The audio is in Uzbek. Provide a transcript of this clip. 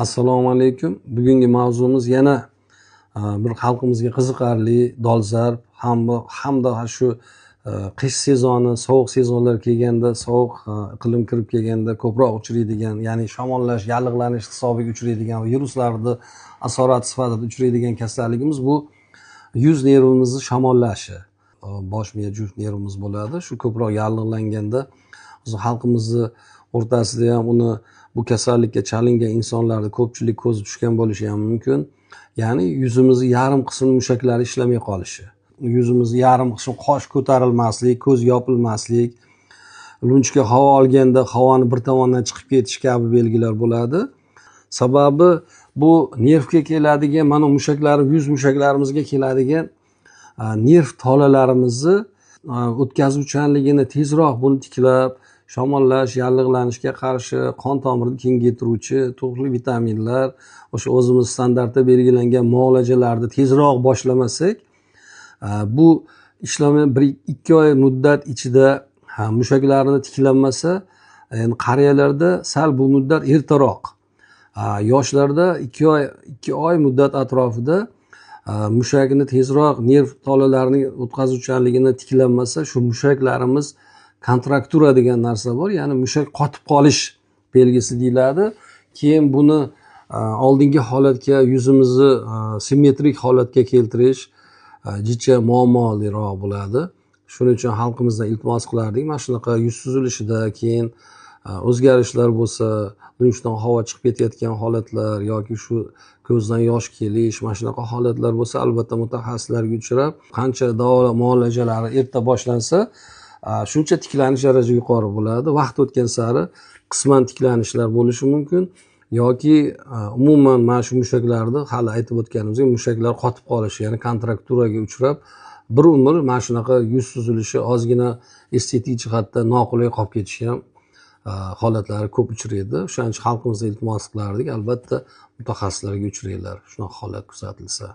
Assalomu alaykum. Bugungi mavzumiz yana bir xalqimizga qiziqarli dolzarb hamda shu qish sezoni, sovuq sezonlar kelganda, sovuq iqlim kirib kelganda ko'proq uchraydigan, ya'ni shamollash, yallig'lanish hisobiga uchraydigan viruslarni asorati sifatida uchraydigan kasalligimiz bu yuz nervimizni shamollashi. Bosh miya juft nervimiz bo'ladi. Shu ko'proq yallig'langanda o'zi xalqimizni o'rtasida ham bu kasallikka chalingan insonlarni ko'pchilik ko'zi tushgan bo'lishi ham mumkin. Ya'ni yuzimizni yarim qism mushaklari ishlamay qolishi. Yuzimizni yarim qism qosh ko'tarilmaslik, ko'z yopilmaslik, lunjga havo olganda havoni bir tomondan chiqib ketish kabi belgilar bo'ladi. Sababi bu nervga keladigan, mana yuz mushaklarimizga keladigan nerv tolalarimizni o'tkazuvchanligini tezroq buni tiklab, shamollash, yallig'lanishga qarshi qon tomirini kengaytiruvchi turli vitaminlar, o'sha o'zimiz standartda belgilangan muolajalarni tezroq boshlamasak, bu ishlamay 1-2 oy muddat ichida mushaklarni tiklanmasa, endi qariyalarda sal bu muddat ertaroq, yoshlarda 2 oy muddat atrofida mushakni tezroq nerv tolalarining o'tkazuvchanligini tiklanmasa, shu mushaklarimiz kontraktura degan narsa bor, ya'ni mushak qotib qolish belgisi deyiladi. Keyin buni oldingi holatga, yuzimizni simmetrik holatga keltirish jicha muammoliroq bo'ladi. Shuning uchun xalqimizdan iltimos qilardik, mana shunaqa yuz suzilishida keyin o'zgarishlar bo'lsa, lunjdan havo chiqib ketayotgan holatlar yoki shu ko'zdan yosh kelish, mana shunaqa holatlar bo'lsa, albatta mutaxassislarga uchrab, qancha davo muolajalari erta boshlansa, shuncha tiklanish darajasi yuqori bo'ladi. Vaqt o'tgan sari qisman tiklanishlar bo'lishi mumkin yoki umuman mana shu mushaklarni hali aytib o'tganimizdek mushaklar qotib qolishi, ya'ni kontrakturaga uchrab, bir umr mana shunaqa yuz suzilishi, ozgina estetik jihatdan noqulay qolib ketishi ham holatlari ko'p uchraydi. O'shaning uchun xalqimizga iltimos qilardik, albatta mutaxassislarga uchranglar, shunaqa holat kuzatilsa.